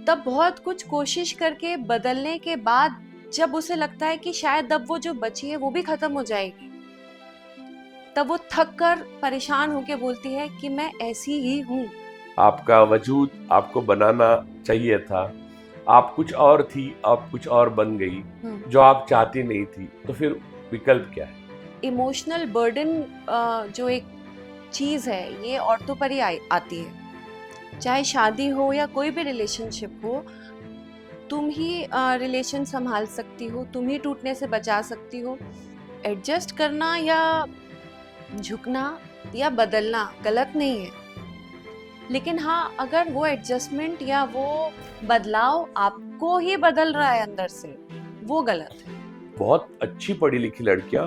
तब बहुत कुछ कोशिश करके बदलने के बाद जब उसे लगता है कि शायद अब वो जो बची है वो भी खत्म हो जाएगी, तब वो थक कर परेशान होके बोलती है कि मैं ऐसी ही हूँ। आपका वजूद आपको बनाना चाहिए था, आप कुछ और थी, आप कुछ और बन गई जो आप चाहती नहीं थी, तो फिर विकल्प क्या है? इमोशनल बर्डन जो एक चीज है ये औरतों पर ही आती है। चाहे शादी हो या कोई भी रिलेशनशिप हो, तुम ही रिलेशन संभाल सकती हो, तुम ही टूटने से बचा सकती हो। एडजस्ट करना या झुकना या बदलना गलत नहीं है, लेकिन हाँ, अगर वो एडजस्टमेंट या वो बदलाव आपको ही बदल रहा है अंदर से, वो गलत है। बहुत अच्छी पढ़ी लिखी लड़कियां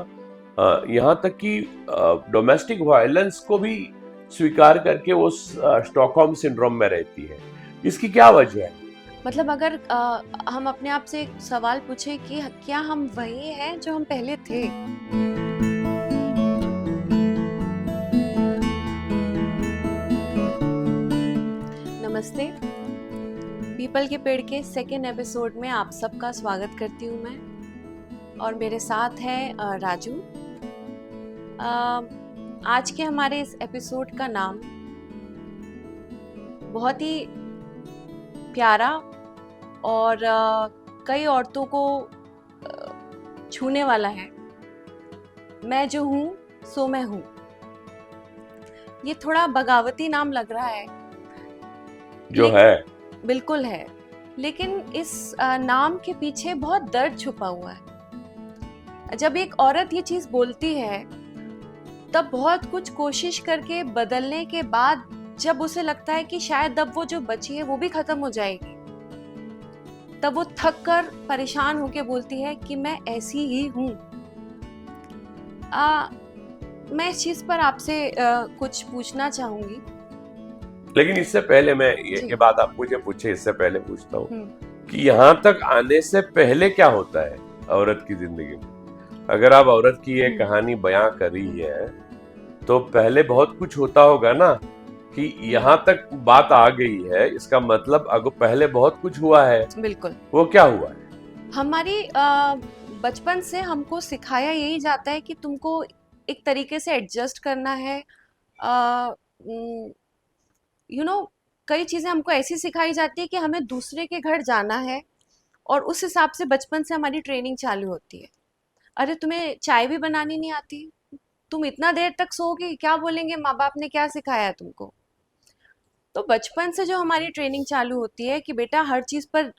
यहाँ तक कि डोमेस्टिक वायलेंस को भी स्वीकार करके वो स्टॉकहोम सिंड्रोम में रहती है। इसकी क्या वजह है? मतलब अगर हम अपने आप से एक सवाल पूछे कि क्या हम वही हैं जो हम पहले थे? नमस्ते, पीपल के पेड़ के सेकेंड एपिसोड में आप सबका स्वागत करती हूँ मैं, और मेरे साथ है राजू। आज के हमारे इस एपिसोड का नाम बहुत ही प्यारा और कई औरतों को छूने वाला है। मैं जो हूँ सो मैं हूँ। ये थोड़ा बगावती नाम लग रहा है, जो है बिल्कुल है, लेकिन इस नाम के पीछे बहुत दर्द छुपा हुआ है। जब एक औरत ये चीज बोलती है, तब बहुत कुछ कोशिश करके बदलने के बाद जब उसे लगता है कि शायद अब वो जो बची है वो भी खत्म हो जाएगी, तब वो थक कर परेशान होके बोलती है कि मैं ऐसी ही हूँ। मैं इस चीज पर आपसे कुछ पूछना चाहूंगी। लेकिन इससे पहले मैं ये बात आप मुझे पूछे, इससे पहले पूछता हूँ कि यहाँ तक आने से पहले क्या होता है औरत की जिंदगी में? अगर आप औरत की ये कहानी बयां कर रही है तो पहले बहुत कुछ होता होगा ना, कि यहाँ तक बात आ गई है, इसका मतलब अगर पहले बहुत कुछ हुआ है। बिल्कुल। वो क्या हुआ है? हमारी बचपन से हमको सिखाया यही जाता है कि तुमको एक तरीके से एडजस्ट करना है। कई चीजें हमको ऐसी सिखाई जाती है कि हमें दूसरे के घर जाना है, और उस हिसाब से बचपन से हमारी ट्रेनिंग चालू होती है। अरे तुम्हें चाय भी बनानी नहीं आती, तुम इतना देर तक सोओगी, क्या बोलेंगे माँ बाप ने, क्या सिखाया है तुमको? तो बचपन से जो हमारी ट्रेनिंग चालू होती है कि बेटा हर चीज पर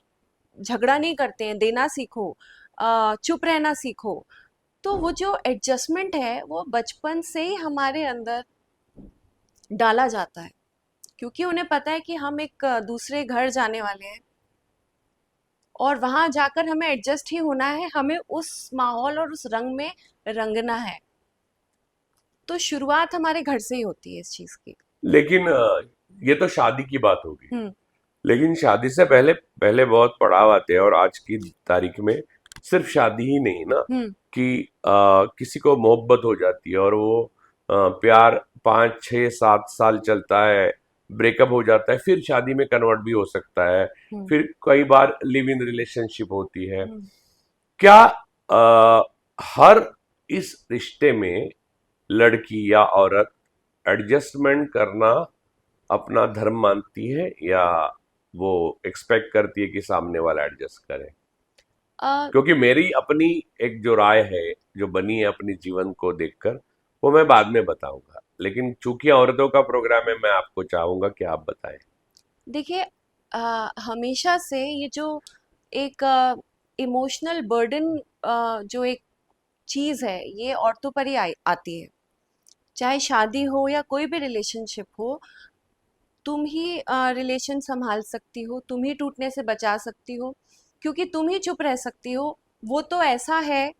झगड़ा नहीं करते हैं, देना सीखो, चुप रहना सीखो। तो वो जो एडजस्टमेंट है वो बचपन से ही हमारे अंदर डाला जाता है, क्योंकि उन्हें पता है कि हम एक दूसरे घर जाने वाले हैं और वहां जाकर हमें एडजस्ट ही होना है, हमें उस माहौल और उस रंग में रंगना है। तो शुरुआत हमारे घर से ही होती है इस चीज की। लेकिन ये तो शादी की बात होगी, लेकिन शादी से पहले पहले बहुत पड़ाव आते हैं, और आज की तारीख में सिर्फ शादी ही नहीं ना, कि किसी को मोहब्बत हो जाती है और वो प्यार 5 6 7 साल चलता है, ब्रेकअप हो जाता है, फिर शादी में कन्वर्ट भी हो सकता है, फिर कई बार लिव इन रिलेशनशिप होती है। क्या हर इस रिश्ते में लड़की या औरत एडजस्टमेंट करना अपना धर्म मानती है, या वो एक्सपेक्ट करती है कि सामने वाला एडजस्ट करे? क्योंकि मेरी अपनी एक जो राय है, जो बनी है अपनी जीवन को देखकर, वो मैं बाद में बताऊंगा, लेकिन चूंकि औरतों का प्रोग्राम है, मैं आपको चाहूंगा कि आप बताएं। देखिए, हमेशा से ये जो एक इमोशनल बर्डन जो एक चीज है ये औरतों पर ही आती है। चाहे शादी हो या कोई भी रिलेशनशिप हो, तुम ही रिलेशन संभाल सकती हो, तुम ही टूटने से बचा सकती हो, क्योंकि तुम ही चुप रह सकती हो। वो तो ऐसा है,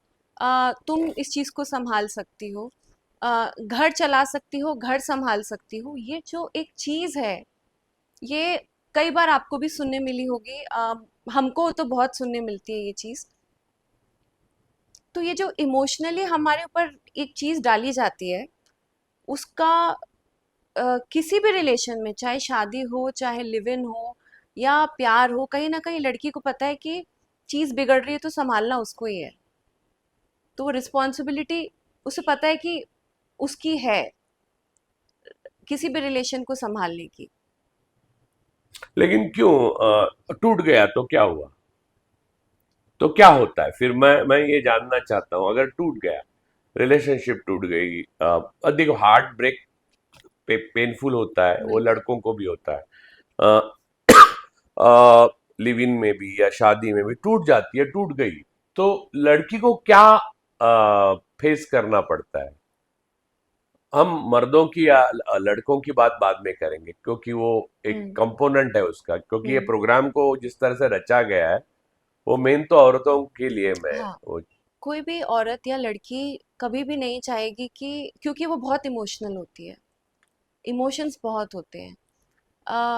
तुम इस चीज को संभाल सकती हो, घर चला सकती हो, घर संभाल सकती हो। ये जो एक चीज है, ये कई बार आपको भी सुनने मिली होगी, हमको तो बहुत सुनने मिलती है ये चीज। तो ये जो इमोशनली हमारे ऊपर एक चीज डाली जाती है, उसका किसी भी रिलेशन में, चाहे शादी हो, चाहे लिव इन हो, या प्यार हो, कहीं ना कहीं लड़की को पता है कि चीज बिगड़ रही है तो संभालना उसको ही है। तो वो रिस्पॉन्सिबिलिटी उसे पता है कि उसकी है किसी भी रिलेशन को संभालने की। लेकिन क्यों टूट गया तो क्या हुआ? तो क्या होता है फिर? मैं ये जानना चाहता हूँ, अगर टूट गया, रिलेशनशिप टूट गई, देखो हार्ट ब्रेक पेनफुल होता है, वो बिल्कुल। लड़कों को भी होता है, लिव इन में भी या शादी में भी टूट जाती है, टूट गई। तो लड़की को क्या फेस करना पड़ता है? हम मर्दों की या लड़कों की बात बाद में करेंगे, क्योंकि वो एक हम्म। कंपोनेंट है उसका, क्योंकि ये हम्म। प्रोग्राम को जिस तरह से रचा गया है वो मेन तो औरतों के लिए मैं हाँ, वो। कोई भी औरत या लड़की कभी भी नहीं चाहेगी कि, क्योंकि वो बहुत इमोशनल होती है, इमोशंस बहुत होते हैं,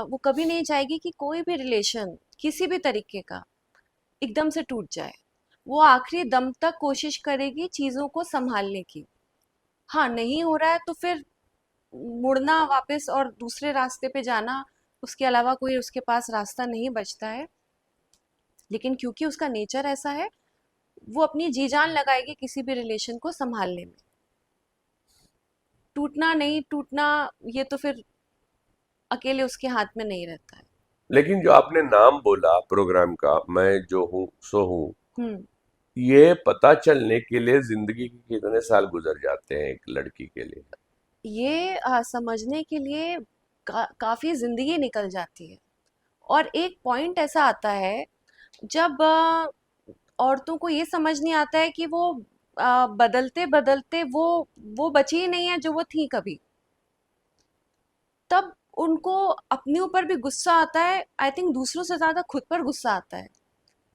वो कभी नहीं चाहेगी कि कोई भी रिलेशन किसी भी तरीके का एकदम से टूट जाए। वो आखिरी दम तक कोशिश करेगी चीज़ों को संभालने की। हाँ, नहीं हो रहा है तो फिर मुड़ना वापस और दूसरे रास्ते पे जाना, उसके अलावा कोई उसके पास रास्ता नहीं बचता है। लेकिन क्योंकि उसका नेचर ऐसा है, वो अपनी जी जान लगाएगी किसी भी रिलेशन को संभालने में। टूटना नहीं टूटना, ये तो फिर अकेले उसके हाथ में नहीं रहता है। लेकिन जो आपने नाम बोला प्रोग्राम का, मैं जो हूँ सो हूँ, हम्म। ये पता चलने के लिए जिंदगी के कितने साल गुजर जाते हैं एक लड़की के लिए? ये समझने के लिए काफी जिंदगी निकल जाती है। और एक पॉइंट ऐसा आता है जब औरतों को ये समझ नहीं आता है कि वो बदलते बदलते वो बची ही नहीं है जो वो थी कभी। तब उनको अपने ऊपर भी गुस्सा आता है, आई थिंक दूसरों से ज्यादा खुद पर गुस्सा आता है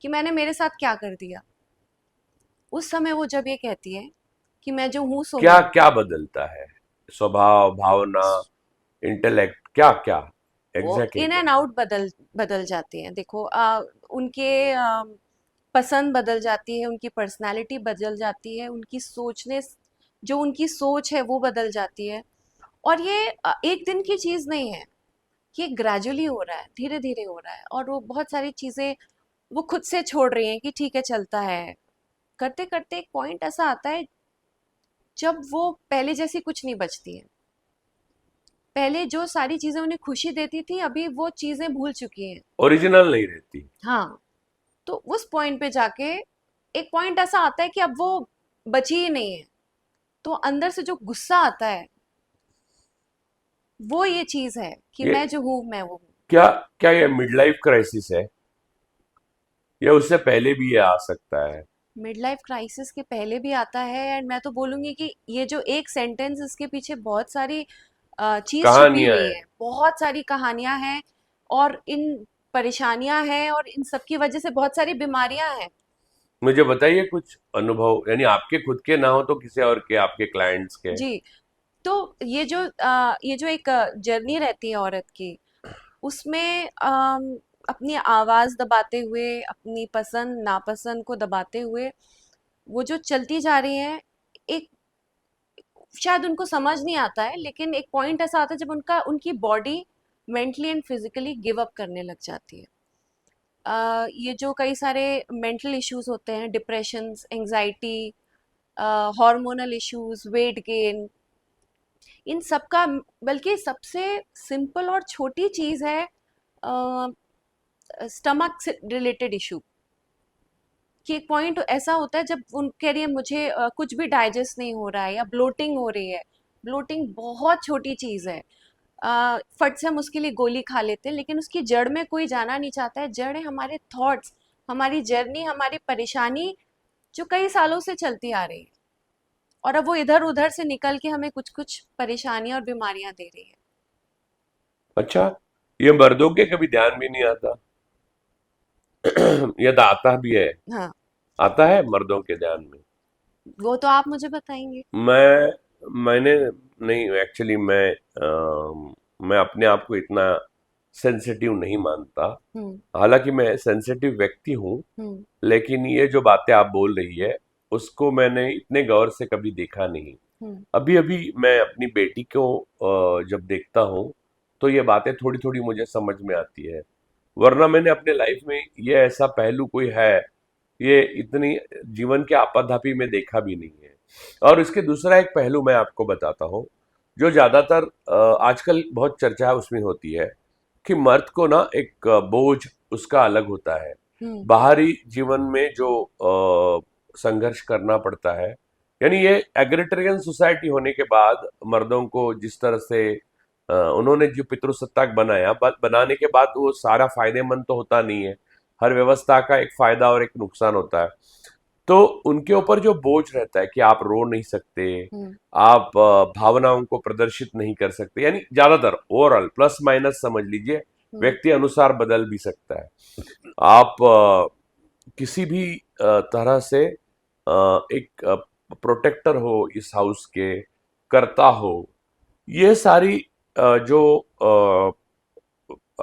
कि मैंने मेरे साथ क्या कर दिया। उस समय वो जब ये कहती है कि मैं जो हूं सो क्या हूं। क्या बदलता है? स्वभाव, भावना, इंटेलेक्ट, क्या क्या वो एग्जैक्टली इन क्या? एंड आउट बदल बदल जाते हैं। देखो, उनके पसंद बदल जाती है, उनकी पर्सनालिटी बदल जाती है, उनकी सोचने, जो उनकी सोच है वो बदल जाती है। और ये एक दिन की चीज नहीं है, ये ग्रेजुअली हो रहा है, धीरे धीरे हो रहा है। और वो बहुत सारी चीजें वो खुद से छोड़ रही हैं कि ठीक है चलता है। करते करते एक पॉइंट ऐसा आता है जब वो पहले जैसी कुछ नहीं बचती है। पहले जो सारी चीजें उन्हें खुशी देती थी, अभी वो चीजें भूल चुकी हैं। ओरिजिनल नहीं रहती। हाँ। तो उस पॉइंट पे जाके एक पॉइंट ऐसा आता है कि अब वो बची ही नहीं है। तो अंदर से जो गुस्सा आता है, वो ये चीज है कि ये मैं जो हूं मैं वो हूँ। क्या क्या ये मिड लाइफ क्राइसिस है, या उससे पहले भी ये आ सकता है? मिड लाइफ क्राइसिस के पहले भी आता है। एंड मैं तो बोलूंगी कि ये जो एक सेंटेंस, इसके पीछे बहुत सारी चीज छुपी कहानियां हुई हैं। है, बहुत सारी कहानियां हैं। और इन परेशानियां हैं और इन सब की वजह से बहुत सारी बीमारियां हैं। मुझे बताइए कुछ अनुभव, यानी आपके खुद के ना हो तो किसी और के, आपके क्लाइंट्स के। जी। तो ये जो एक जर्नी रहती है औरत की, उसमें अपनी आवाज दबाते हुए, अपनी पसंद नापसंद को दबाते हुए वो जो चलती जा रही है, एक, शायद उनको समझ नहीं आता है, लेकिन एक पॉइंट ऐसा आता है जब उनकी body mentally and physically give up करने लग जाती है। ये जो कई सारे मेंटल इश्यूज होते हैं, depression, anxiety, hormonal issues, weight gain, इन सब का, बल्कि सबसे सिंपल और छोटी चीज है स्टमक से रिलेटेड इशू। कि एक पॉइंट ऐसा होता है जब उन कह रही है मुझे कुछ भी डाइजेस्ट नहीं हो रहा है या ब्लोटिंग हो रही है। ब्लोटिंग बहुत छोटी चीज है, फट से हम उसके लिए गोली खा लेते हैं, लेकिन उसकी जड़ में कोई जाना नहीं चाहता है। जड़ है हमारे थॉट्स, हमारी जर्नी, हमारी परेशानी जो कई सालों से चलती आ रही है। और अब वो इधर उधर से निकल के हमें कुछ कुछ परेशानियां और बीमारियां दे रही है। अच्छा, ये मर्दों के कभी ध्यान भी नहीं आता? ये तो आता भी है, हाँ, आता है मर्दों के ध्यान में। वो तो आप मुझे बताएंगे। मैंने नहीं, एक्चुअली मैं अपने आप को इतना सेंसिटिव नहीं मानता। हम्म। हालांकि मैं सेंसिटिव व्यक्ति हूँ, हम्म। लेकिन ये जो बातें आप बोल रही है उसको मैंने इतने गौर से कभी देखा नहीं। हम्म। अभी अभी मैं अपनी बेटी को जब देखता हूँ तो ये बातें थोड़ी थोड़ी मुझे समझ में आती है। वरना मैंने अपने लाइफ में ये ऐसा पहलू कोई है, ये इतनी जीवन के आपाधापी में देखा भी नहीं है। और इसके दूसरा एक पहलू मैं आपको बताता हूँ, जो ज्यादातर आजकल बहुत चर्चा उसमें होती है, कि मर्द को ना एक बोझ उसका अलग होता है। हम्म। बाहरी जीवन में जो संघर्ष करना पड़ता है, यानी ये एग्रिटेरियन सोसाइटी होने के बाद मर्दों को जिस तरह से उन्होंने जो पितृसत्ताक बनाया, बनाने के बाद वो सारा फायदेमंद तो होता नहीं है। हर व्यवस्था का एक फायदा और एक नुकसान होता है। तो उनके ऊपर जो बोझ रहता है कि आप रो नहीं सकते, हम्म। आप भावनाओं को प्रदर्शित नहीं कर सकते, यानी ज्यादातर ओवरऑल प्लस माइनस समझ लीजिए, हम्म। व्यक्ति अनुसार बदल भी सकता है। आप किसी भी तरह से एक प्रोटेक्टर हो इस हाउस के, करता हो, ये सारी जो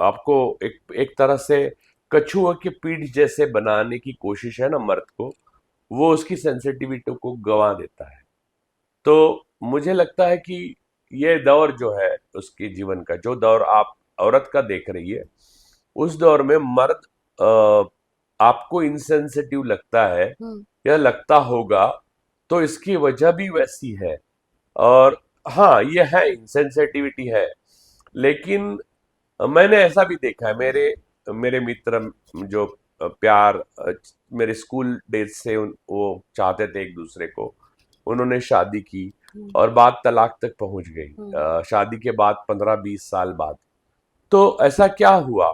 आपको एक तरह से कछुआ की पीठ जैसे बनाने की कोशिश है ना मर्द को, वो उसकी सेंसिटिविटी को गंवा देता है। तो मुझे लगता है कि ये दौर जो है उसके जीवन का, जो दौर आप औरत का देख रही है, उस दौर में मर्द आपको इनसेंसिटिव लगता है हम्म। या लगता होगा, तो इसकी वजह भी वैसी है। और हाँ, ये है, इनसेंसिटिविटी है, लेकिन मैंने ऐसा भी देखा है, मेरे मेरे मित्र जो प्यार मेरे स्कूल डेज से वो चाहते थे एक दूसरे को, उन्होंने शादी की हम्म। और बात तलाक तक पहुंच गई, हम्म। शादी के बाद 15-20 साल बाद। तो ऐसा क्या हुआ?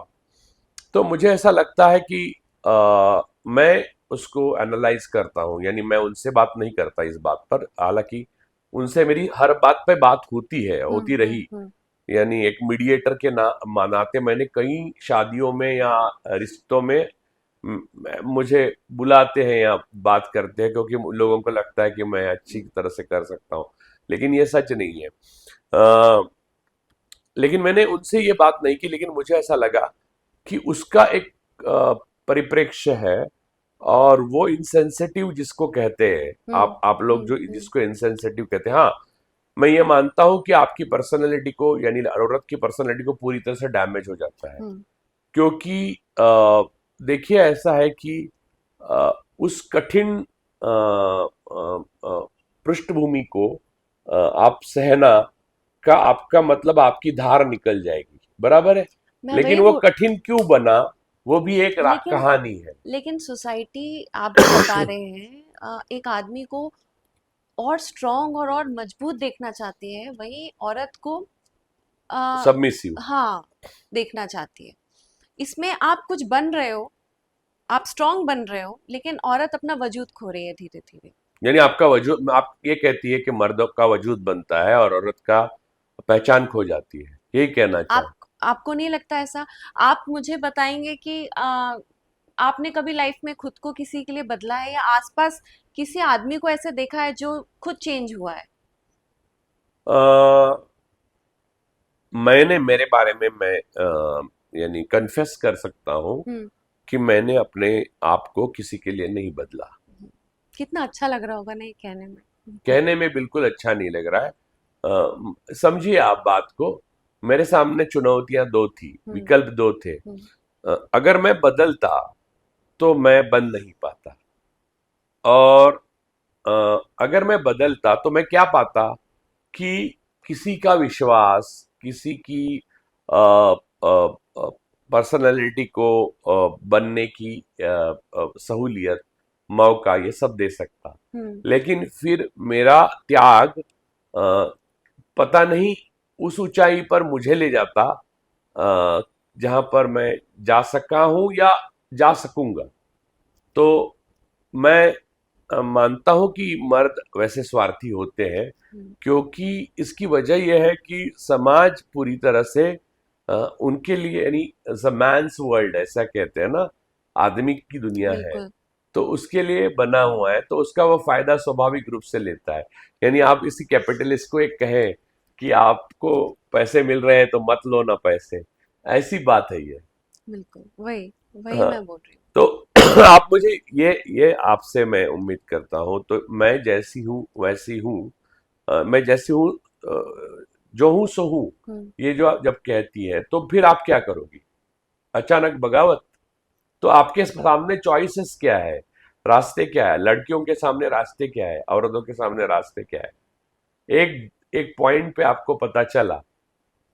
तो मुझे ऐसा लगता है कि मैं उसको एनालाइज करता हूँ, यानी मैं उनसे बात नहीं करता इस बात पर, हालांकि उनसे मेरी हर बात पे बात होती है, हम्म। होती हम्म। रही। यानी एक मीडिएटर के नाते मैंने कई शादियों में या रिश्तों में मुझे बुलाते हैं या बात करते हैं, क्योंकि लोगों को लगता है कि मैं अच्छी तरह से कर सकता हूँ, लेकिन ये सच नहीं है। लेकिन मैंने उनसे ये बात नहीं की, लेकिन मुझे ऐसा लगा कि उसका एक परिप्रेक्ष्य है, और वो इंसेंसिटिव जिसको कहते हैं, हम्म। आप लोग हम्म। जो जिसको इंसेंसिटिव कहते हैं, हाँ, मैं ये मानता हूं कि आपकी पर्सनैलिटी को, यानी औरत की पर्सनैलिटी को पूरी तरह से डैमेज हो जाता है। हम्म। क्योंकि देखिए ऐसा है कि उस कठिन पृष्ठभूमि को आप सहना का आपका मतलब आपकी धार निकल जाएगी, बराबर है। मैं लेकिन वही वो बोल कठिन क्यों बना, वो भी एक लेकिन कहानी है। लेकिन सोसाइटी, आप जो बता रहे हैं, एक आदमी को और स्ट्रांग और मजबूत देखना चाहती है, वही औरत को आ, सबमिसिव। हाँ, देखना चाहती है। इसमें आप कुछ बन रहे हो, आप स्ट्रांग बन रहे हो, लेकिन औरत अपना वजूद खो रही है धीरे धीरे। यानी आपका वजूद, आप ये कहती है कि मर्दों का वजूद बनता है और औरत का पहचान खो जाती है, यही कहना आप चाहे? आपको नहीं लगता ऐसा? आप मुझे बताएंगे कि आपने कभी लाइफ में खुद को किसी के लिए बदला है, या आसपास किसी आदमी को ऐसे देखा है जो खुद चेंज हुआ है? अ, मैंने मेरे बारे में मैं यानी कन्फेस कर सकता हूँ हम्म। कि मैंने अपने आप को किसी के लिए नहीं बदला। कितना अच्छा लग रहा होगा ना ये कहने में। कहने में बिल्कुल अच्छा नहीं लग रहा है। समझिए आप बात को, मेरे सामने चुनौतियां दो थी, हम्म। विकल्प दो थे। हम्म। अगर मैं बदलता तो मैं बन नहीं पाता, और अगर मैं बदलता तो मैं क्या पाता, कि किसी का विश्वास, किसी की पर्सनैलिटी को बनने की सहूलियत, मौका, ये सब दे सकता। हम्म। लेकिन फिर मेरा त्याग पता नहीं उस ऊंचाई पर मुझे ले जाता जहां पर मैं जा सका हूं या जा सकूंगा। तो मैं मानता हूं कि मर्द वैसे स्वार्थी होते हैं, हम्म। क्योंकि इसकी वजह यह है कि समाज पूरी तरह से उनके लिए, यानी द मैन्स वर्ल्ड ऐसा कहते हैं ना, आदमी की दुनिया है, बिल्कुल। तो उसके लिए बना हुआ है, तो उसका वो फायदा स्वाभाविक रूप से लेता है। यानी आप इसी कैपिटलिस्ट को एक कहें कि आपको पैसे मिल रहे हैं तो मत लो ना पैसे, ऐसी बात है ये। बिल्कुल वही वही हाँ, मैं बोल रही तो आप मुझे ये आपसे मैं उम्मीद करता हूँ, तो मैं जैसी हूँ वैसी हूँ, मैं जैसी हूँ, जो हूँ सो हूँ, हूँ। ये जो आप जब कहती है तो फिर आप क्या करोगी? अचानक बगावत, तो आपके सामने चॉइसेस क्या है, रास्ते क्या है, लड़कियों के सामने रास्ते क्या है, औरतों के सामने रास्ते क्या है। एक एक पॉइंट पे आपको पता चला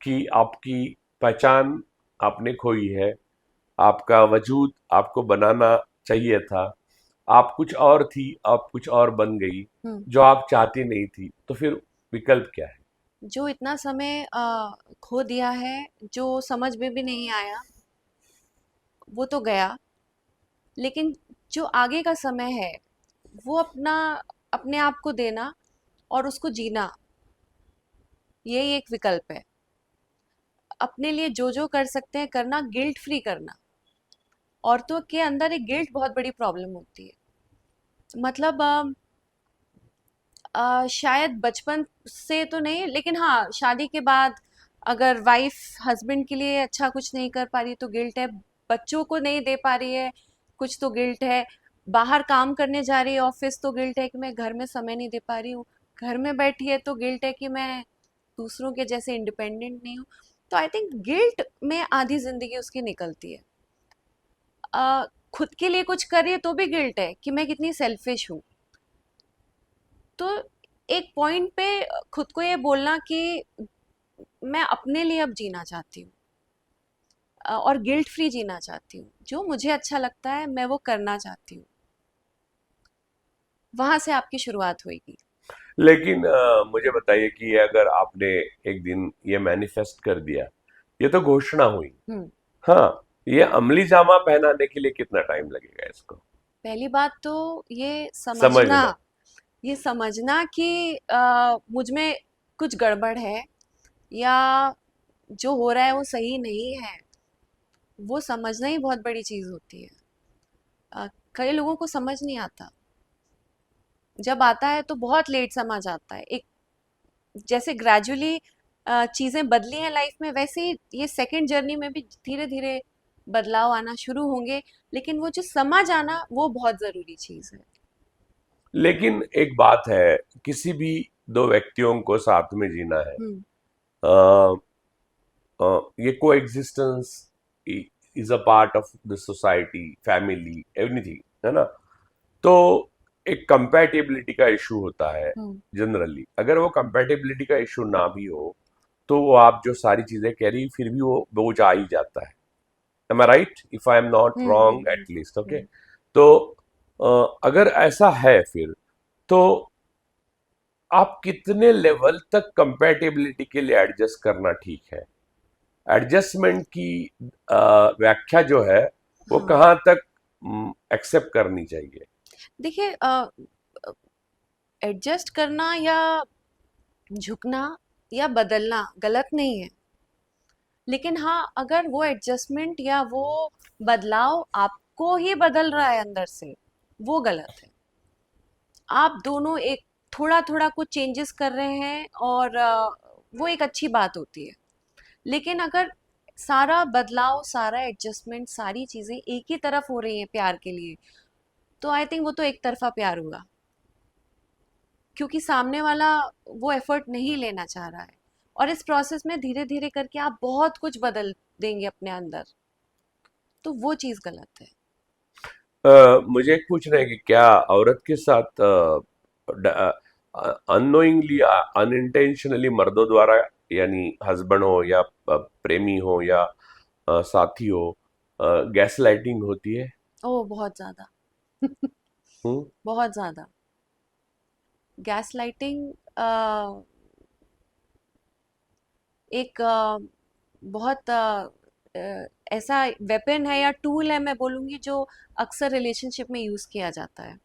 कि आपकी पहचान आपने खोई है, आपका वजूद आपको बनाना चाहिए था, आप कुछ और थी, आप कुछ और बन गई, हम्म। जो आप चाहती नहीं थी, तो फिर विकल्प क्या है? जो इतना समय खो दिया है, जो समझ में भी नहीं आया, वो तो गया। लेकिन जो आगे का समय है, वो अपने आप को देना और उसको जीना, यही एक विकल्प है। अपने लिए जो जो कर सकते हैं करना, गिल्ट फ्री करना। औरतों के अंदर एक गिल्ट बहुत बड़ी प्रॉब्लम होती है। मतलब शायद बचपन से तो नहीं, लेकिन हाँ, शादी के बाद अगर वाइफ हस्बैंड के लिए अच्छा कुछ नहीं कर पा रही तो गिल्ट है। बच्चों को नहीं दे पा रही है, कुछ तो गिल्ट है। बाहर काम करने जा रही है ऑफिस, तो गिल्ट है कि मैं घर में समय नहीं दे पा रही हूँ। घर में बैठी है तो गिल्ट है कि मैं दूसरों के जैसे इंडिपेंडेंट नहीं हूँ। तो आई थिंक गिल्ट में आधी जिंदगी उसकी निकलती है। खुद के लिए कुछ कर रही है तो भी गिल्ट है कि मैं कितनी सेल्फिश हूँ। तो एक पॉइंट पे खुद को ये बोलना कि मैं अपने लिए अब जीना चाहती हूँ, और गिल्ट फ्री जीना चाहती हूँ। जो मुझे अच्छा लगता है मैं वो करना चाहती हूँ। वहां से आपकी शुरुआत होगी। लेकिन मुझे बताइए कि अगर आपने एक दिन ये मैनिफेस्ट कर दिया, ये तो घोषणा हुई, हम्म। हाँ, ये अमली जामा पहनाने के लिए कितना टाइम लगेगा इसको पहली बात तो ये समझना, समझना? कि मुझ में कुछ गड़बड़ है, या जो हो रहा है वो सही नहीं है। वो समझना ही बहुत बड़ी चीज होती है। कई लोगों को समझ नहीं आता। जब आता है तो बहुत लेट समझ आता है। एक जैसे ग्रेजुअली चीजें बदली हैं लाइफ में, वैसे ही ये सेकंड जर्नी में भी धीरे धीरे बदलाव आना शुरू होंगे। लेकिन वो जो समझ आना, वो बहुत जरूरी चीज है। लेकिन एक बात है, किसी भी दो व्यक्तियों को साथ में जीना है, हम्म। अ, ये को existence is a part of the society, family, everything, है ना? तो एक कंपैटिबिलिटी का इशू होता है। हम्म। जनरली अगर वो कंपैटिबिलिटी का इशू ना भी हो, तो वो आप जो सारी चीजें कह रही, फिर भी वो बोझ आ ही जाता है। Am I right, if I am not hmm. Wrong hmm. At least, okay? Hmm. तो अगर ऐसा है, फिर तो आप कितने लेवल तक कंपैटिबिलिटी के लिए एडजस्ट करना ठीक है? एडजस्टमेंट की अ, व्याख्या जो है, वो हाँ, कहाँ तक एक्सेप्ट करनी चाहिए? देखिए, एडजस्ट करना या झुकना या बदलना गलत नहीं है। लेकिन हाँ, अगर वो एडजस्टमेंट या वो बदलाव आपको ही बदल रहा है अंदर से, वो गलत है। आप दोनों एक थोड़ा थोड़ा कुछ चेंजेस कर रहे हैं, और वो एक अच्छी बात होती है। लेकिन अगर सारा बदलाव, सारा एडजस्टमेंट, सारी चीजें एक ही तरफ हो रही हैं प्यार के लिए, तो आई थिंक वो तो एक तरफा प्यार हुआ। क्योंकि सामने वाला वो एफर्ट नहीं लेना चाह रहा है। और इस प्रोसेस में धीरे धीरे करके आप बहुत कुछ बदल देंगे अपने अंदर। तो वो चीज़ गलत है। मुझे एक पूछना है कि क्या औरत के साथ अननोइंगली, अनइंटेंशनली मर्दों द्वारा, यानी हस्बैंड हो या प्रेमी हो या साथी हो, गैस लाइटिंग होती है? ओह, बहुत ज़्यादा। हम्म। बहुत ज़्यादा। गैस लाइटिंग एक बहुत ऐसा वेपन है या टूल है, मैं बोलूँगी, जो अक्सर रिलेशनशिप में यूज़ किया जाता है।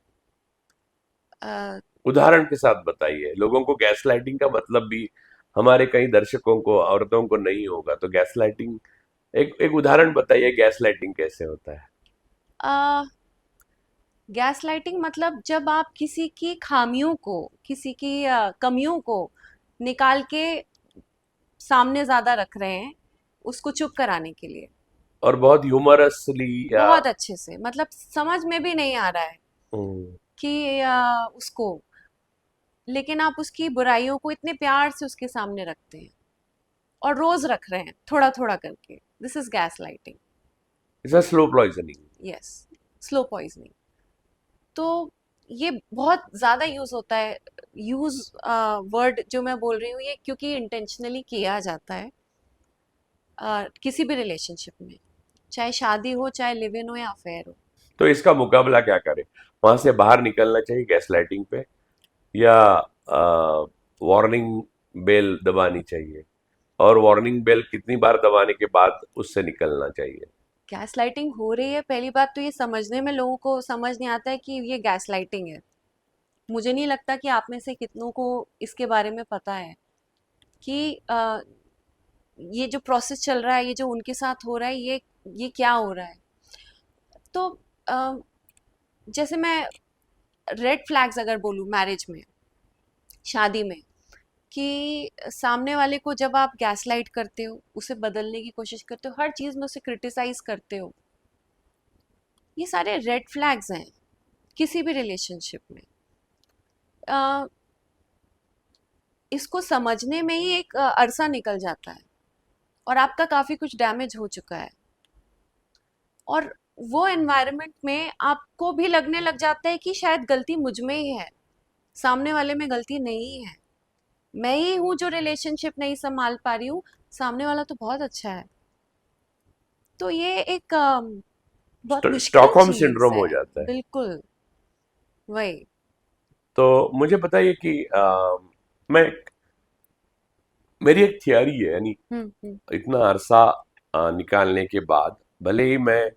अ, उदाहरण के साथ बताइए, लोगों को गैस लाइटिंग का मतलब भी, हमारे कई दर्शकों को, औरतों को नहीं होगा, तो गैस लाइटिंग, एक एक उदाहरण बताइए, गैस लाइटिंग कैसे होता है? अ, गैस लाइटिंग मतलब जब आप किसी की खामियों को, किसी की कमियों को निकाल के सामने ज्यादा रख रहे हैं, उसको चुप कराने के लिए। और बहुत ह्यूमरसली या? बहुत अच्छे से, मतलब समझ में भी नहीं आ रहा है हम्म। कि उसको, लेकिन आप उसकी बुराइयों को इतने प्यार से उसके सामने रखते हैं, और रोज रख रहे हैं थोड़ा थोड़ा करके। This is gas lighting. It's a slow poisoning. Yes, slow poisoning. तो ये बहुत ज़्यादा यूज़ होता है। यूज़ वर्ड जो मैं बोल रही हूँ ये क्योंकि इंटेंशनली किया जाता है किसी भी रिलेशनशिप में, चाहे शादी हो, चाहे लिव इन हो या अफेयर हो। तो इसका मुकाबला क्या करें? वहां से बाहर निकलना चाहिए गैसलाइटिंग पे, या वार्निंग बेल दबानी चाहिए? और वार्निंग बेल कितनी बार दबाने के बाद उससे निकलना चाहिए? गैसलाइटिंग हो रही है, पहली बात तो ये समझने में लोगों को समझ नहीं आता है कि ये गैसलाइटिंग है। मुझे नहीं लगता कि आप में से कितनों को इसके बारे में पता है कि ये जो प्रोसेस चल रहा है, ये जो उनके साथ हो रहा है, ये क्या हो रहा है। तो अ, जैसे मैं रेड फ्लैग्स अगर बोलूँ मैरिज में, शादी में, कि सामने वाले को जब आप गैसलाइट करते हो, उसे बदलने की कोशिश करते हो, हर चीज़ में उसे क्रिटिसाइज करते हो, ये सारे रेड फ्लैग्स हैं किसी भी रिलेशनशिप में। अ, इसको समझने में ही एक अरसा निकल जाता है और आपका काफ़ी कुछ डैमेज हो चुका है। और वो एनवायरनमेंट में आपको भी लगने लग जाता है कि शायद गलती मुझ में ही है, सामने वाले में गलती नहीं है। मैं ही हूँ जो रिलेशनशिप नहीं संभाल पा रही हूँ, सामने वाला तो बहुत अच्छा है। तो ये एक बहुत मुश्किल स्टॉकहोम चीज़ सिंड्रोम हो है। जाता है। बिल्कुल, वही। तो मुझे बताइए कि मैं मेरी एक थियरी है, यानी हम्म। इतना अरसा निकालने के बाद, भले ही मैं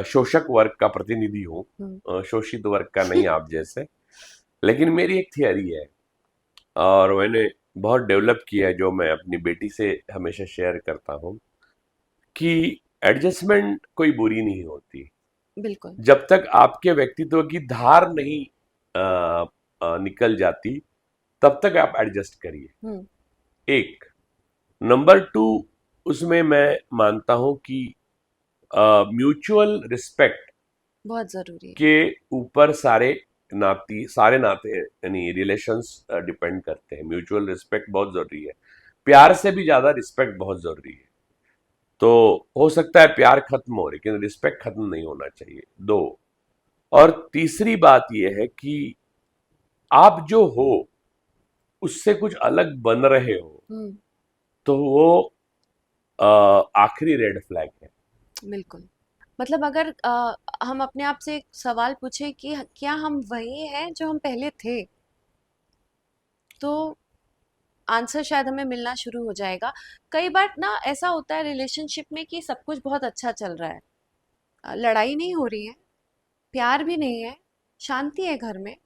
शोषक वर्ग का प्रतिनिधि हूँ, हम्म। शोषित वर्ग का नहीं आप जैसे, लेकिन मेरी एक थियरी है और मैंने बहुत डेवलप किया है, जो मैं अपनी बेटी से हमेशा शेयर करता हूँ, कि एडजस्टमेंट कोई बुरी नहीं होती बिल्कुल। जब तक आपके व्यक्तित्व की धार नहीं निकल जाती, तब तक आप एडजस्ट करिए। हम्म। एक नंबर टू, उसमें मैं मानता हूं कि म्यूचुअल रिस्पेक्ट बहुत ज़रूरी है। के ऊपर सारे नाते यानी रिलेशंस डिपेंड करते हैं। म्यूचुअल रिस्पेक्ट बहुत जरूरी है, प्यार से भी ज्यादा रिस्पेक्ट बहुत जरूरी है। तो हो सकता है प्यार खत्म हो, लेकिन रिस्पेक्ट खत्म नहीं होना चाहिए। दो, और तीसरी बात यह है कि आप जो हो उससे कुछ अलग बन रहे हो, हम्म। तो वो आखिरी रेड फ्लैग है। बिल्कुल। मतलब अगर हम अपने आप से एक सवाल पूछे कि क्या हम वही हैं जो हम पहले थे, तो आंसर शायद हमें मिलना शुरू हो जाएगा। कई बार ना ऐसा होता है रिलेशनशिप में कि सब कुछ बहुत अच्छा चल रहा है, लड़ाई नहीं हो रही है, प्यार भी नहीं है, शांति है घर में,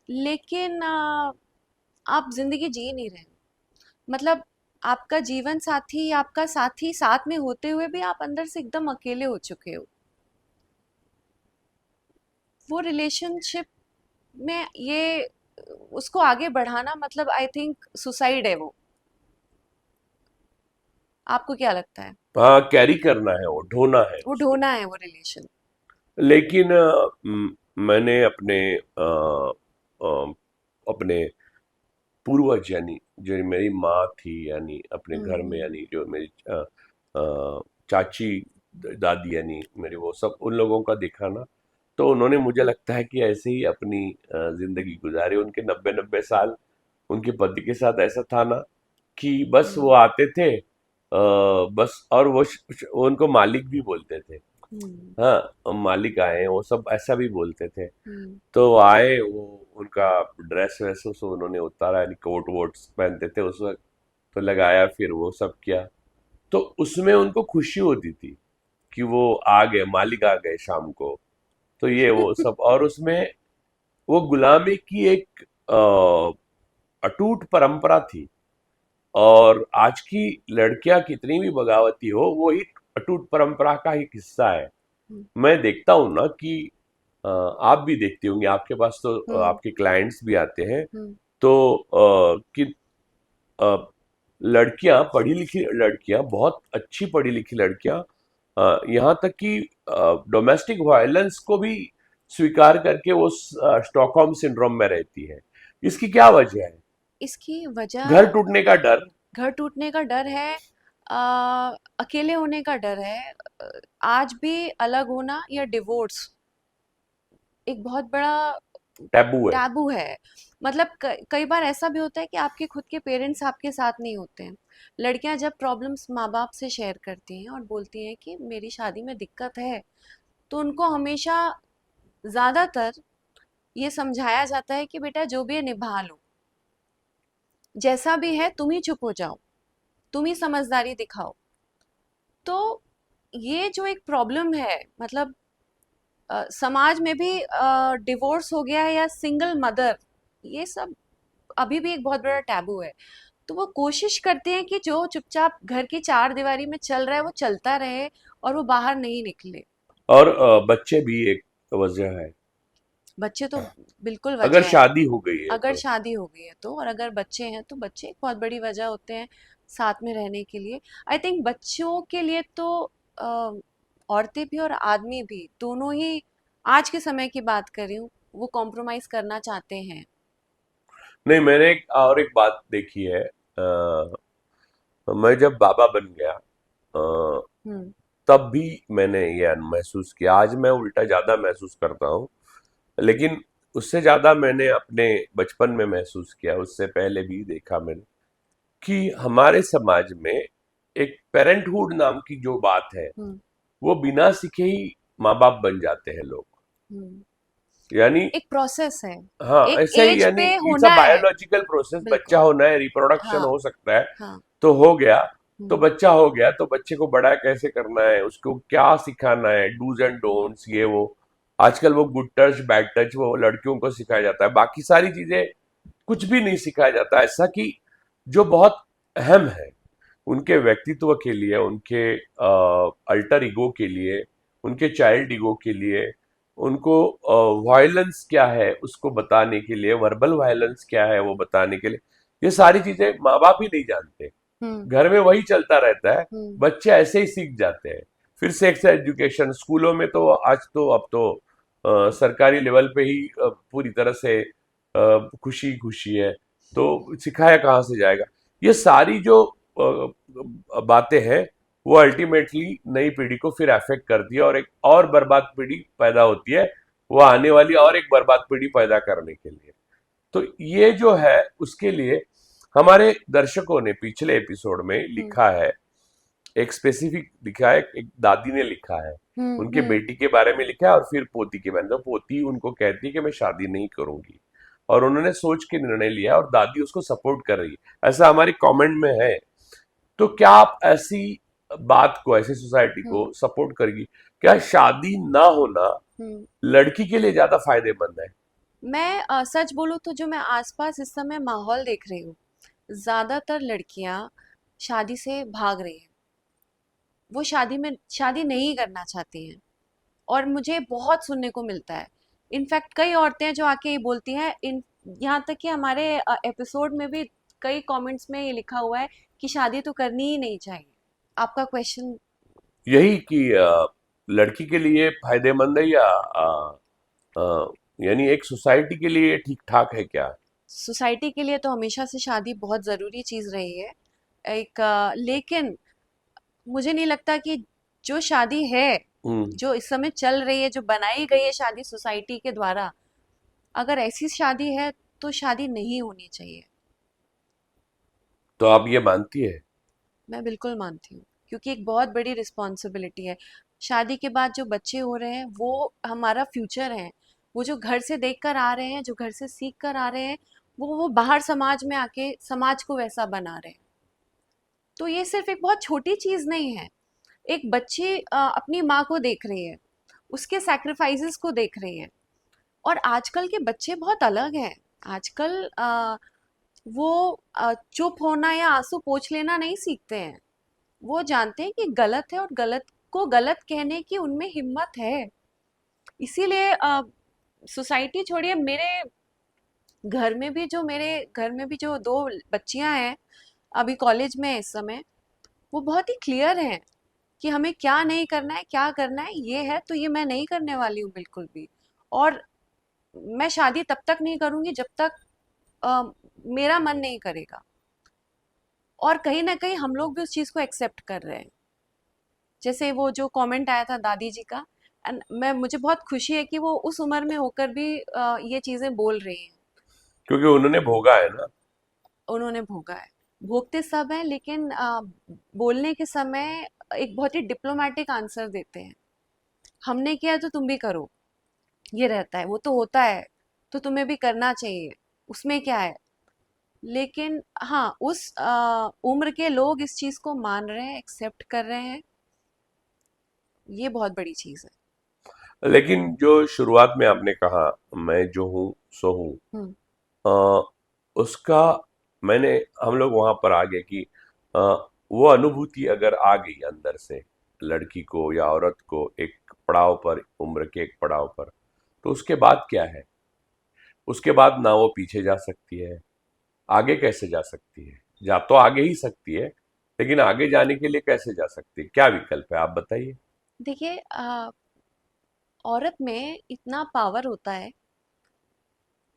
लेकिन आप जिंदगी जी नहीं रहे हो। मतलब आपका जीवन साथी, आपका साथी साथ में होते हुए भी आप अंदर से एकदम अकेले हो चुके हो। वो रिलेशनशिप में ये उसको आगे बढ़ाना मतलब आई थिंक सुसाइड है वो। आपको क्या लगता है? हाँ, कैरी करना है, वो ढोना है वो उसको। ढोना है वो रिलेशन। लेकिन मैंने अपने पूर्वज, यानी जो मेरी माँ थी, यानी अपने घर में, हम्म। यानी जो मेरी चाची, दादी, यानी मेरे, वो सब उन लोगों का देखा ना, तो उन्होंने, मुझे लगता है कि ऐसे ही अपनी जिंदगी गुजारी। उनके 90-90 साल उनके पति के साथ ऐसा था ना कि बस वो हम्म। आते थे, बस, और वो उनको मालिक भी बोलते थे। हम्म। हाँ, मालिक आए हैं, वो सब ऐसा भी बोलते थे। हम्म। तो वो आए, वो उनका ड्रेस वैस सो उन्होंने उतारा, यानी कोट वोट पहनते थे उस वक्त, तो लगाया, फिर वो सब किया। तो उसमें उनको खुशी होती थी कि वो आ गए, मालिक आ गए शाम को, तो ये वो सब। और उसमें वो गुलामी की एक अटूट परंपरा थी। और आज की लड़कियां कितनी भी बगावती हो, वो एक अटूट परंपरा का एक हिस्सा है। हम्म। मैं देखता हूँ ना कि आप भी देखती होंगी, आपके पास तो हम्म। आपके क्लाइंट्स भी आते हैं, हम्म। तो कि अ, लड़कियां, पढ़ी लिखी लड़कियां, बहुत अच्छी पढ़ी लिखी लड़कियां, यहाँ तक कि डोमेस्टिक वायलेंस को भी स्वीकार करके वो स्टॉकहोम सिंड्रोम में रहती है। इसकी क्या वजह है? इसकी घर वजह टूटने का डर। घर टूटने का डर है। अकेले होने का डर है। आज भी अलग होना या डिवोर्स एक बहुत बड़ा टैबू है। टैबू है। मतलब कई बार ऐसा भी होता है कि आपके खुद के पेरेंट्स आपके साथ नहीं होते हैं। लड़कियां जब प्रॉब्लम्स माँ बाप से शेयर करती हैं और बोलती हैं कि मेरी शादी में दिक्कत है, तो उनको हमेशा ज्यादातर ये समझाया जाता है कि बेटा जो भी है निभा लो, जैसा भी है तुम ही चुप हो जाओ, तुम ही समझदारी दिखाओ। तो ये जो एक प्रॉब्लम है, मतलब समाज में भी डिवोर्स हो गया है या सिंगल मदर, ये सब अभी भी एक बहुत बड़ा टैबू है। तो वो कोशिश करते हैं कि जो चुपचाप घर की चार दीवारी में चल रहा है वो चलता रहे और वो बाहर नहीं निकले। और बच्चे भी एक वजह है। बच्चे तो बिल्कुल अगर वजह है। शादी हो गई है अगर तो। शादी हो गई है तो, और अगर बच्चे हैं तो बच्चे एक बहुत बड़ी वजह होते हैं साथ में रहने के लिए। आई थिंक बच्चों के लिए तो अ, औरतें भी और आदमी भी दोनों ही, आज के समय की बात कर रही हूँ, वो कॉम्प्रोमाइज करना चाहते हैं। नहीं, मैंने एक बात देखी है। मैं जब बाबा बन गया हम्म। तब भी मैंने ये महसूस किया। आज मैं उल्टा ज्यादा महसूस करता हूँ, लेकिन उससे ज्यादा मैंने अपने बचपन में महसूस किया, उससे पहले भी देखा मैंने कि हमारे समाज में एक पेरेंटहुड नाम की जो बात है, हम्म। वो बिना सीखे ही माँ बाप बन जाते हैं लोग। हम्म। यानी एक प्रोसेस है, हाँ, एक ऐसे ही, एज यानी पे इट्स अ होना है। Biological process. बच्चा बिल्कुल। होना है, रिप्रोडक्शन हाँ। हो सकता है, हाँ। तो हो गया। तो हम्म। बच्चा हो गया तो बच्चे को बड़ा कैसे करना है, उसको क्या सिखाना है, डूज एंड डोंट्स, ये वो। आजकल वो गुड टच बैड टच वो लड़कियों को सिखाया जाता है, बाकी सारी चीजें कुछ भी नहीं सिखाया जाता, ऐसा कि जो बहुत अहम है उनके व्यक्तित्व के लिए, उनके अल्टर ईगो के लिए, उनके चाइल्ड ईगो के लिए, उनको वायलेंस क्या है उसको बताने के लिए, वर्बल वायलेंस क्या है वो बताने के लिए, ये सारी चीजें माँ बाप ही नहीं जानते। हम्म। घर में वही चलता रहता है, हम्म। बच्चे ऐसे ही सीख जाते हैं। फिर सेक्स एजुकेशन स्कूलों में तो आज तो अब तो सरकारी लेवल पे ही पूरी तरह से खुशी खुशी है, तो सिखाया कहाँ से जाएगा। ये सारी जो बातें हैं वो अल्टीमेटली नई पीढ़ी को फिर अफेक्ट करती है, और एक और बर्बाद पीढ़ी पैदा होती है, वो आने वाली और एक बर्बाद पीढ़ी पैदा करने के लिए। तो ये जो है उसके लिए हमारे दर्शकों ने पिछले एपिसोड में हम्म। लिखा है, एक स्पेसिफिक लिखा है, एक दादी ने लिखा है, हम्म। उनके बेटी के बारे में लिखा है, और फिर पोती के बारे में। तो पोती उनको कहती है कि मैं शादी नहीं करूंगी, और उन्होंने सोच के निर्णय लिया, और दादी उसको सपोर्ट कर रही है, ऐसा हमारी कमेंट में है। तो क्या आप ऐसी बात को, ऐसी सोसाइटी को हम्म। सपोर्ट करेगी? क्या शादी ना होना हम्म। लड़की के लिए ज्यादा फायदेमंद है? मैं सच बोलूं तो जो मैं आसपास इस समय माहौल देख रही हूँ, ज्यादातर लड़कियां शादी से भाग रही हैं। वो शादी नहीं करना चाहती हैं। और मुझे बहुत सुनने को मिलता है। इनफैक्ट कई औरतें हैं जो आके ये बोलती हैं, इन यहाँ तक कि हमारे एपिसोड में भी कई कमेंट्स में ये लिखा हुआ है कि शादी तो करनी ही नहीं चाहिए। आपका क्वेश्चन? यही कि लड़की के लिए फायदेमंद है, या यानी एक सोसाइटी के लिए ठीक ठाक है क्या? सोसाइटी के लिए तो हमेशा से शादी बहुत ज़रूरी चीज़ रही है। एक लेकिन मुझे नहीं लगता कि जो शादी है, हम्म। जो इस समय चल रही है, जो बनाई गई है शादी सोसाइटी के द्वारा, अगर ऐसी शादी है तो शादी नहीं होनी चाहिए। तो आप ये मानती है? मैं बिल्कुल मानती हूँ, क्योंकि एक बहुत बड़ी रिस्पॉन्सिबिलिटी है। शादी के बाद जो बच्चे हो रहे हैं वो हमारा फ्यूचर है। वो जो घर से देख कर आ रहे हैं, जो घर से सीख कर आ रहे हैं, वो बाहर समाज में आके समाज को वैसा बना रहे हैं। तो ये सिर्फ एक बहुत छोटी चीज़ नहीं है। एक बच्ची अपनी माँ को देख रही है, उसके सैक्रिफाइसेस को देख रही है। और आजकल के बच्चे बहुत अलग हैं। आजकल वो चुप होना या आंसू पोंछ लेना नहीं सीखते हैं। वो जानते हैं कि गलत है और गलत को गलत कहने की उनमें हिम्मत है। इसीलिए सोसाइटी छोड़िए, मेरे घर में भी जो दो बच्चियां हैं, अभी कॉलेज में है इस समय, वो बहुत ही क्लियर हैं कि हमें क्या नहीं करना है, क्या करना है। ये है तो ये मैं नहीं करने वाली हूँ बिल्कुल भी। और मैं शादी तब तक नहीं करूंगी जब तक अ, मेरा मन नहीं करेगा। और कहीं ना कहीं हम लोग भी उस चीज को एक्सेप्ट कर रहे हैं। जैसे वो जो कमेंट आया था दादी जी का, एंड मैं मुझे बहुत खुशी है कि वो उस उम्र में होकर भी ये चीजें बोल रही हैं। क्योंकि उन्होंने भोगा है ना। उन्होंने भोगा है, भोगते सब हैं, लेकिन बोलने के समय एक बहुत ही डिप्लोमेटिक आंसर देते हैं। हमने किया तो तुम भी करो, ये रहता है, वो तो होता है तो तुम्हें भी करना चाहिए, उसमें क्या है। लेकिन हाँ, उस उम्र के लोग इस चीज को मान रहे हैं, एक्सेप्ट कर रहे हैं, ये बहुत बड़ी चीज है। लेकिन जो शुरुआत में आपने कहा, मैं जो हूँ सो हूँ, हम्म। अ, उसका मैंने हम लोग वहां पर आ गए कि अ, वो अनुभूति अगर आ गई अंदर से लड़की को या औरत को एक पड़ाव पर, उम्र के एक पड़ाव पर, तो उसके बाद क्या है? उसके बाद ना वो पीछे जा सकती है, आगे कैसे जा सकती है? जा तो आगे ही सकती है, लेकिन आगे जाने के लिए कैसे जा सकती है? क्या विकल्प है, आप बताइए। देखिए, औरत में इतना पावर होता है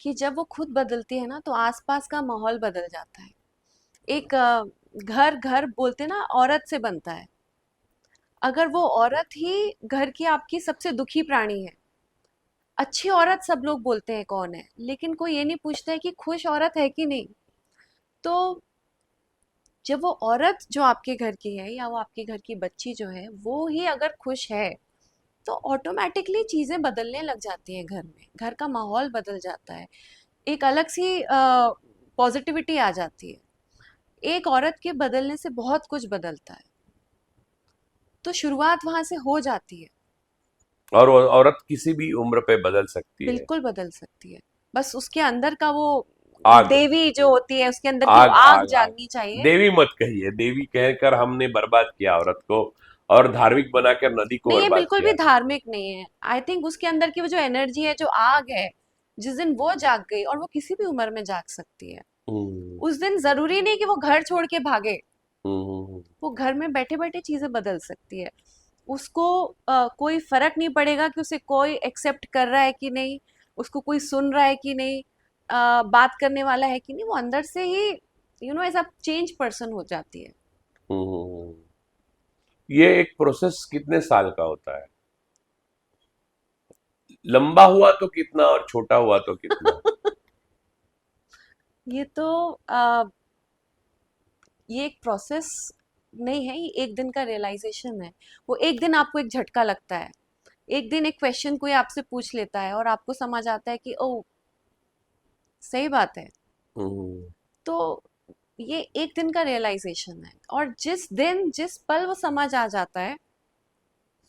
कि जब वो खुद बदलती है ना, तो आसपास का माहौल बदल जाता है। एक घर घर बोलते ना, औरत से बनता है। अगर वो औरत ही घर की आपकी सबसे दुखी प्राणी है, अच्छी औरत सब लोग बोलते हैं कौन है, लेकिन कोई ये नहीं पूछता है कि खुश औरत है कि नहीं। तो जब वो औरत जो आपके घर की है, या वो आपके घर की बच्ची जो है, वो ही अगर खुश है, तो ऑटोमेटिकली चीजें बदलने लग जाती हैं घर में, घर का माहौल बदल जाता है, एक अलग सी पॉजिटिविटी आ जाती है। एक औरत के बदलने से बहुत कुछ बदलता है, तो शुरुआत वहां से हो जाती है। और वो औरत किसी भी उम्र पे बदल सकती है। बिल्कुल बदल सकती है, बस उसके अंदर का वो आग, देवी जो होती है, उसके अंदर की वो आग, आग आग, आग। जागनी चाहिए। देवी मत कहिए, देवी कहकर हमने बर्बाद किया औरत को, और धार्मिक बनाकर नदी को नहीं, ये बर्बाद बिल्कुल भी किया। धार्मिक नहीं है। आई थिंक उसके अंदर की वो जो एनर्जी है, जो आग है, जिस दिन वो जाग गई, और वो किसी भी उम्र में जाग सकती है, हम्म, उस दिन जरूरी नहीं कि वो घर छोड़ के भागे। हम्म, वो घर में बैठे बैठे चीजें बदल सकती है। उसको कोई फर्क नहीं पड़ेगा कि उसे कोई एक्सेप्ट कर रहा है कि नहीं, उसको कोई सुन रहा है कि नहीं, बात करने वाला है कि नहीं, वो अंदर से ही ऐसा चेंज पर्सन हो जाती है। हम्म। ये एक प्रोसेस कितने साल का होता है? लंबा हुआ तो कितना, और छोटा हुआ तो कितना? ये तो ये एक प्रोसेस नहीं है, ये एक दिन का रियलाइजेशन है। वो एक दिन आपको एक झटका लगता है, एक दिन एक क्वेश्चन कोई आपसे पूछ लेता है, और आपको समझ आता है कि ओ, सही बात है। हम्म। तो ये एक दिन का रियलाइजेशन है, और जिस दिन जिस पल वो समझ आ जाता है,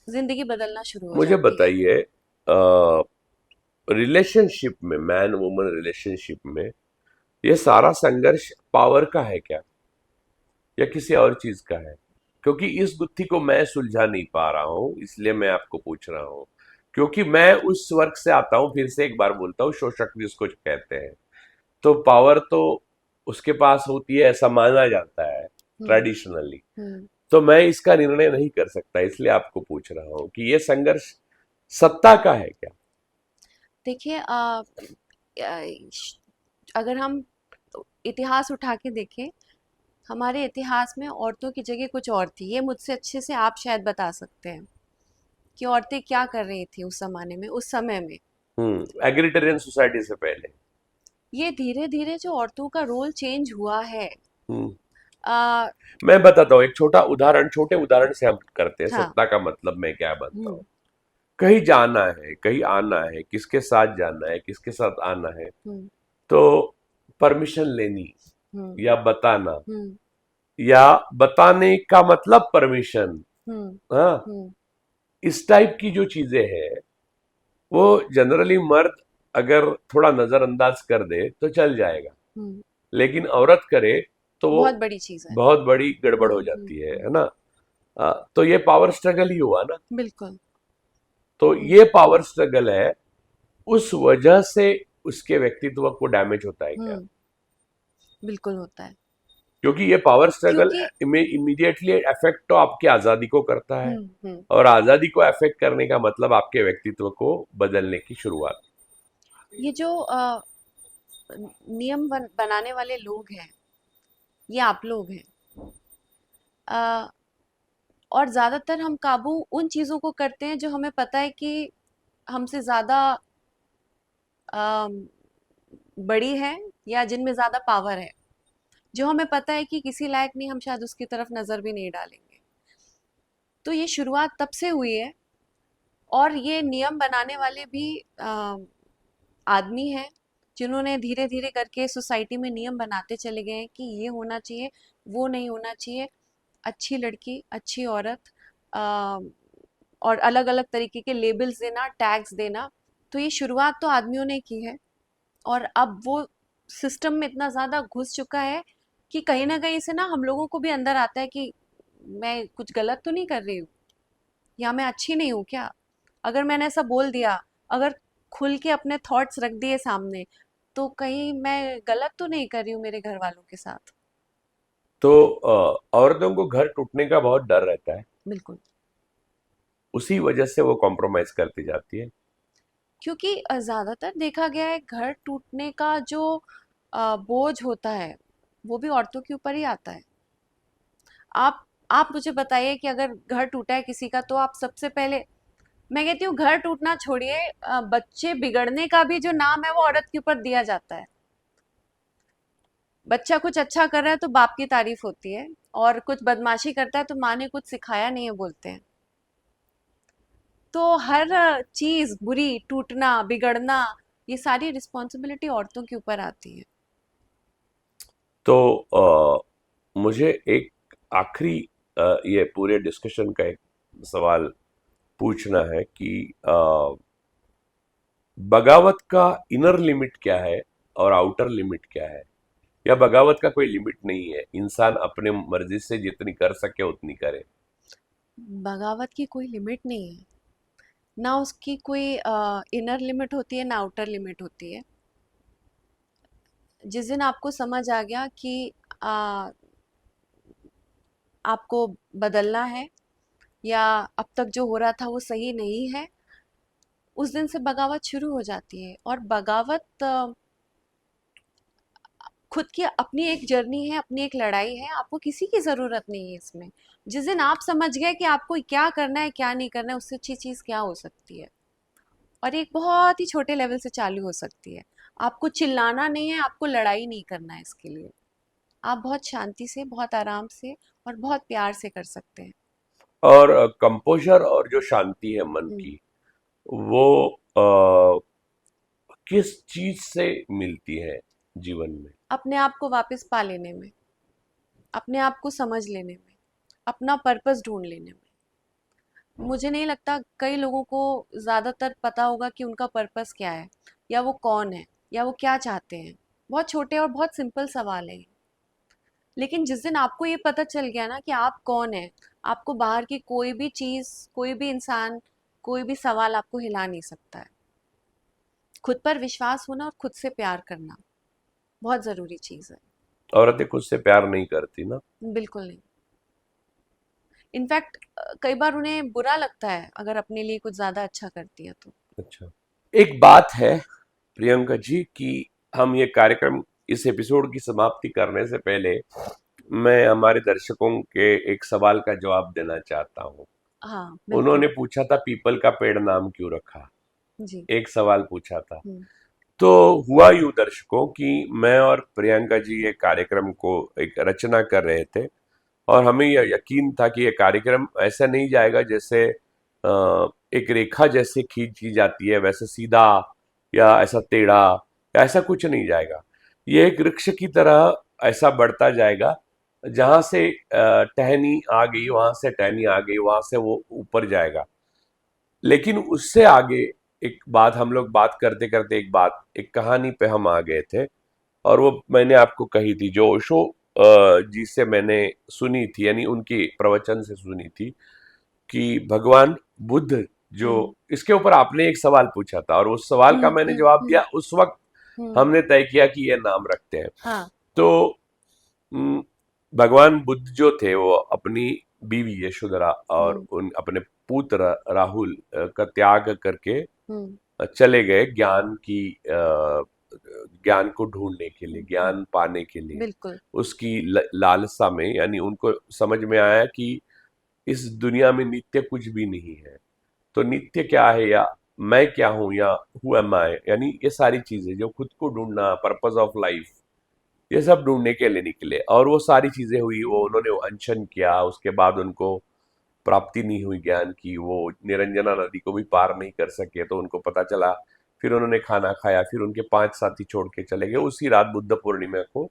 जिंदगी बदलना शुरू हो मुझे जाती है। बताइए, रिलेशनशिप में, मैन वुमन रिलेशनशिप में, ये सारा संघर्ष पावर का है क्या, या किसी और चीज का है? क्योंकि इस गुत्थी को मैं सुलझा नहीं पा रहा हूं, इसलिए मैं आपको पूछ रहा हूं। क्योंकि मैं उस वर्ग से आता हूं, फिर से एक बार बोलता हूँ, शोषक जिसको कहते हैं। तो पावर तो उसके पास होती है, ऐसा माना जाता है हम्म। ट्रेडिशनली। हम्म। तो मैं इसका निर्णय नहीं कर सकता, इसलिए आपको पूछ रहा हूं कि ये संघर्ष सत्ता का है क्या? देखिए, अगर हम इतिहास उठा के देखें, हमारे इतिहास में औरतों की जगह कुछ और थी। ये मुझसे अच्छे से आप शायद बता सकते हैं कि औरतें क्या कर रही थी उस जमाने में, उस समय में। एग्रिटेरियन सोसाइटी से पहले। ये धीरे धीरे जो औरतों का रोल चेंज हुआ है। हम्म। आ, मैं बताता हूँ, एक छोटा उदाहरण, छोटे उदाहरण से हम करते हैं हाँ। सत्ता का मतलब मैं क्या बनता हम्म। हूँ। कहीं जाना है, कहीं आना है, किसके साथ जाना है, किसके साथ आना है, हम्म। तो परमिशन लेनी, हम्म। या बताना, हम्म। या बताने का मतलब परमिशन। हम्म। हाँ, हम्म। इस टाइप की जो चीजें हैं, वो जनरली मर्द अगर थोड़ा नजरअंदाज कर दे तो चल जाएगा, हम्म। लेकिन औरत करे तो वो बहुत बड़ी चीज है। बहुत बड़ी गड़बड़ हो हम्म। जाती है ना? तो ये पावर स्ट्रगल ही हुआ ना। बिल्कुल। तो हम्म। ये पावर स्ट्रगल है, उस वजह से उसके व्यक्तित्व को डैमेज होता है क्या? हम्म। बिल्कुल होता है। क्योंकि ये पावर स्ट्रगल क्योंकि इमीडिएटली अफेक्ट तो आपकी आजादी को करता है, हम्म। हम्म। और आजादी को अफेक्ट करने का मतलब आपके व्यक्तित्व को बदलने की शुरुआत। ये जो नियम बनाने वाले लोग हैं, ये आप लोग हैं। अ, और ज्यादातर हम काबू उन चीजों को करते हैं जो हमें पता है कि हमसे ज्यादा बड़ी है, या जिनमें ज्यादा पावर है, जो हमें पता है कि किसी लायक नहीं, हम शायद उसकी तरफ नजर भी नहीं डालेंगे। तो ये शुरुआत तब से हुई है, और ये नियम बनाने वाले भी आदमी हैं, जिन्होंने धीरे धीरे करके सोसाइटी में नियम बनाते चले गए हैं कि ये होना चाहिए, वो नहीं होना चाहिए, अच्छी लड़की, अच्छी औरत, अ, और अलग अलग तरीके के लेबल्स देना, टैग्स देना। तो ये शुरुआत तो आदमियों ने की है, और अब वो सिस्टम में इतना ज़्यादा घुस चुका है कि कहीं ना कहीं से ना हम लोगों को भी अंदर आता है कि मैं कुछ गलत तो नहीं कर रही हूँ, या मैं अच्छी नहीं हूँ क्या? अगर मैंने ऐसा बोल दिया, अगर खुल के अपने थॉट्स रख दिए सामने, तो कहीं मैं गलत तो नहीं कर रही हूँ मेरे घर वालों के साथ। तो औरतों को घर टूटने का बहुत डर रहता है, बिल्कुल। उसी वजह से वो कॉम्प्रोमाइज करती जाती है। क्योंकि ज़्यादातर देखा गया है घर टूटने का जो बोझ होता है, वो भी औरतों के ऊपर ही आता है। आप आप मुझे बताइए कि अगर घर टूटा है किसी का, तो आप सबसे पहले, मैं कहती हूँ घर टूटना छोड़िए, बच्चे बिगड़ने का भी जो नाम है वो औरत के ऊपर दिया जाता है। बच्चा कुछ अच्छा कर रहा है तो बाप की तारीफ होती है, और कुछ बदमाशी करता है तो माँ ने कुछ सिखाया नहीं है बोलते हैं। तो हर चीज बुरी, टूटना, बिगड़ना, ये सारी रिस्पॉन्सिबिलिटी औरतों के ऊपर आती है। तो मुझे एक आखिरी ये पूरे डिस्कशन का एक सवाल पूछना है कि बगावत का इनर लिमिट क्या है और आउटर लिमिट क्या है, या बगावत का कोई लिमिट नहीं है, इंसान अपने मर्जी से जितनी कर सके उतनी करे? बगावत की कोई लिमिट नहीं है, ना उसकी कोई इनर लिमिट होती है, ना आउटर लिमिट होती है। जिस दिन आपको समझ आ गया कि आ, आपको बदलना है, या अब तक जो हो रहा था वो सही नहीं है, उस दिन से बगावत शुरू हो जाती है। और बगावत खुद की अपनी एक जर्नी है, अपनी एक लड़ाई है, आपको किसी की ज़रूरत नहीं है इसमें। जिस दिन आप समझ गए कि आपको क्या करना है, क्या नहीं करना है, उससे अच्छी चीज़ क्या हो सकती है? और एक बहुत ही छोटे लेवल से चालू हो सकती है। आपको चिल्लाना नहीं है, आपको लड़ाई नहीं करना है इसके लिए। आप बहुत शांति से, बहुत आराम से और बहुत प्यार से कर सकते हैं। और कंपोजर और जो शांति है मन हम्म। की, वो अ, किस चीज से मिलती है जीवन में? अपने आप को वापस पा लेने में, अपने आप को समझ लेने में, अपना पर्पस ढूंढ लेने में। मुझे नहीं लगता कई लोगों को ज़्यादातर पता होगा कि उनका पर्पस क्या है, या वो कौन है, या वो क्या चाहते हैं। बहुत छोटे और बहुत सिंपल सवाल है ये। लेकिन जिस दिन आपको ये पता चल गया ना कि आप कौन है, आपको बाहर की कोई भी चीज़, कोई भी इंसान, कोई भी सवाल आपको हिला नहीं सकता है। खुद पर विश्वास होना और खुद से प्यार करना बहुत ज़रूरी चीज़ है। औरतें खुद से प्यार नहीं करती ना? बिल्कुल नहीं। इनफैक्ट कई बार उन्हें बुरा लगता है अगर अपने लिए कुछ ज़्यादा अच्छा करती है तो। अच्छा, एक बात है प्रियंका जी कि हम ये कार्यक्रम, इस एपिसोड की समाप्ति करने से पहले मैं हमारे दर्शकों के एक सवाल का जवाब देना चाहता हूँ। हाँ, उन्होंने बिल्कुल। पूछा था पीपल का पेड़ नाम क्यों रखा, जी। एक सवाल पूछा था। हुँ। तो हुआ यूं दर्शकों कि मैं और प्रियंका जी ये कार्यक्रम को एक रचना कर रहे थे, और हमें यह यकीन था कि ये कार्यक्रम ऐसा नहीं जाएगा जैसे एक रेखा जैसे खींची जाती है वैसे सीधा, या ऐसा टेढ़ा, या ऐसा कुछ नहीं जाएगा। ये एक वृक्ष की तरह ऐसा बढ़ता जाएगा, जहां से टहनी आ गई वहां से टहनी आ गई, वहां से वो ऊपर जाएगा। लेकिन उससे आगे एक बात, हम लोग बात करते करते एक बात, एक कहानी पे हम आ गए थे, और वो मैंने आपको कही थी, जो ओशो जी से मैंने सुनी थी, यानी उनकी प्रवचन से सुनी थी, कि भगवान बुद्ध जो, हुँ। इसके ऊपर आपने एक सवाल पूछा था और उस सवाल का हुँ, मैंने हुँ, जवाब हुँ, दिया। उस वक्त हुँ। हमने तय किया कि ये नाम रखते हैं। हाँ। तो उम, भगवान बुद्ध जो थे वो अपनी बीवी यशोधरा और हुँ, उन अपने पुत्र राहुल का त्याग करके हुँ, चले गए ज्ञान की ज्ञान को ढूंढने के लिए, ज्ञान पाने के लिए, बिल्कुल। उसकी लालसा में, यानी उनको समझ में आया कि इस दुनिया में नित्य कुछ भी नहीं है। तो नित्य क्या है, या मैं क्या हूं, या हु एम आई, यानी ये सारी चीजें जो खुद को ढूंढना, पर्पस ऑफ लाइफ, ये सब ढूंढने के लिए निकले। और वो सारी चीजें हुई, वो उन्होंने वो अनशन किया, उसके बाद उनको प्राप्ति नहीं हुई ज्ञान की, वो निरंजना नदी को भी पार नहीं कर सके, तो उनको पता चला। फिर उन्होंने खाना खाया, फिर उनके 5 साथी छोड़ के चले गए। उसी रात बुद्ध पूर्णिमा को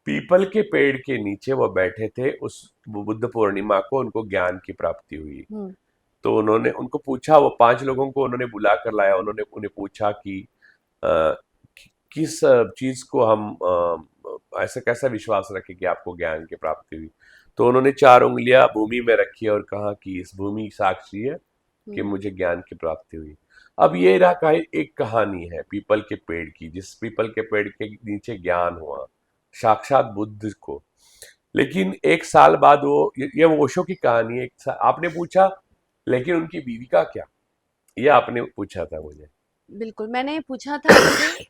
पीपल के पेड़ के नीचे वो बैठे थे, उस बुद्ध पूर्णिमा को उनको ज्ञान की प्राप्ति हुई। तो उन्होंने उनको पूछा, वो 5 लोगों को उन्होंने बुला कर लाया, उन्होंने उन्हें पूछा कि अ, किस चीज को हम ऐसा कैसा विश्वास रखें कि आपको ज्ञान की प्राप्ति हुई। तो उन्होंने 4 उंगलियां भूमि में रखी और कहा कि इस भूमि साक्षी है कि मुझे ज्ञान की प्राप्ति हुई। अब ये रहा एक कहानी है पीपल के पेड़ की, जिस पीपल के पेड़ के नीचे ज्ञान हुआ साक्षात बुद्ध को। लेकिन 1 साल बाद ये ओशो की कहानी है। आपने पूछा लेकिन उनकी बीवी का क्या, ये आपने पूछा था मुझे। बिल्कुल, मैंने पूछा था आपसे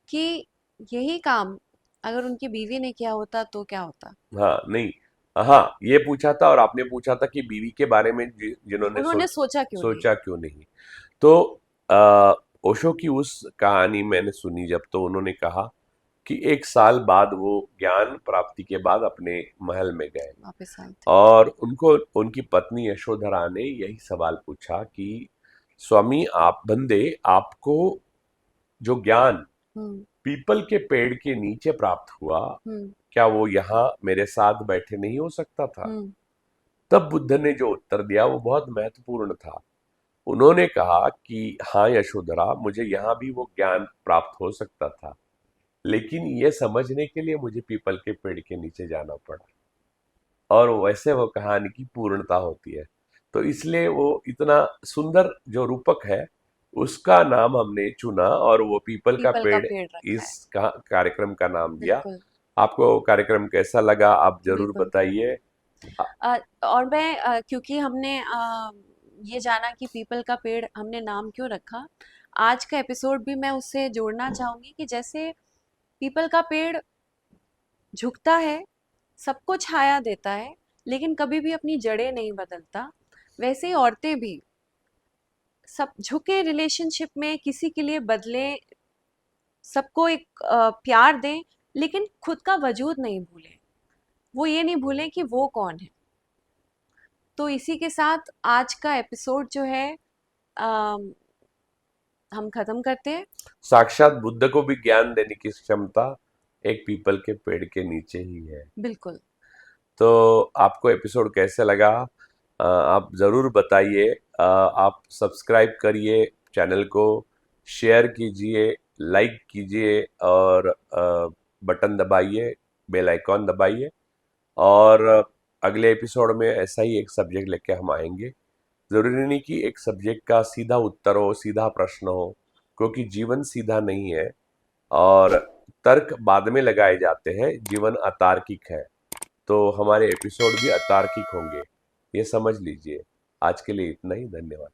कि यही काम अगर उनकी बीवी ने किया होता तो क्या होता। हाँ नहीं, हाँ ये पूछा था, और आपने पूछा था कि बीवी के बारे में जिन्होंने उन्होंने सोचा क्यों नहीं। सोचा क्यों नहीं। तो आ, ओशो की उस कहानी मैंने सुनी जब, तो उन्होंने कहा कि 1 साल बाद वो ज्ञान प्राप्ति के बाद अपने महल में गए, वापस आए थे। और उनको उनकी पत्नी यशोधरा ने यही सवाल पूछा कि स्वामी आप बंदे, आपको जो ज्ञान पीपल के पेड़ के नीचे प्राप्त हुआ, क्या वो यहाँ मेरे साथ बैठे नहीं हो सकता था। तब बुद्ध ने जो उत्तर दिया वो बहुत महत्वपूर्ण था। उन्होंने कहा कि हाँ यशोधरा, मुझे यहाँ भी वो ज्ञान प्राप्त हो सकता था, लेकिन ये समझने के लिए मुझे पीपल के पेड़ के नीचे जाना पड़ा। और वैसे वो कहानी की पूर्णता होती है। तो इसलिए वो इतना सुंदर जो रूपक है, उसका नाम हमने चुना, और वो पीपल का पीपल का पेड़ पेड़ रखा है। इस कार्यक्रम का नाम दिया। बिल्कुल। आपको कार्यक्रम कैसा लगा, आप जरूर बिल्कुल। बताइए। और मैं क्योंकि हमने ये जाना कि पीपल का पेड़ हमने नाम क्यों रखा, आज का एपिसोड भी मैं उससे जोड़ना चाहूंगी कि जैसे पीपल का पेड़ झुकता है, सबको छाया देता है, लेकिन कभी भी अपनी जड़ें नहीं बदलता, वैसे ही औरतें भी सब झुके रिलेशनशिप में, किसी के लिए बदले, सबको एक प्यार दें, लेकिन खुद का वजूद नहीं भूलें। वो ये नहीं भूलें कि वो कौन है। तो इसी के साथ आज का एपिसोड जो है अम, हम खत्म करते हैं। साक्षात बुद्ध को भी ज्ञान देने की क्षमता एक पीपल के पेड़ के नीचे ही है। बिल्कुल। तो आपको एपिसोड कैसे लगा, आप ज़रूर बताइए। आप सब्सक्राइब करिए चैनल को, शेयर कीजिए, लाइक कीजिए, और बटन दबाइए, बेल आइकॉन दबाइए। और अगले एपिसोड में ऐसा ही एक सब्जेक्ट लेके हम आएंगे। ज़रूरी नहीं कि एक सब्जेक्ट का सीधा उत्तर हो, सीधा प्रश्न हो, क्योंकि जीवन सीधा नहीं है, और तर्क बाद में लगाए जाते हैं, जीवन अतार्किक है। तो हमारे एपिसोड भी अतार्किक होंगे, ये समझ लीजिए। आज के लिए इतना ही, धन्यवाद।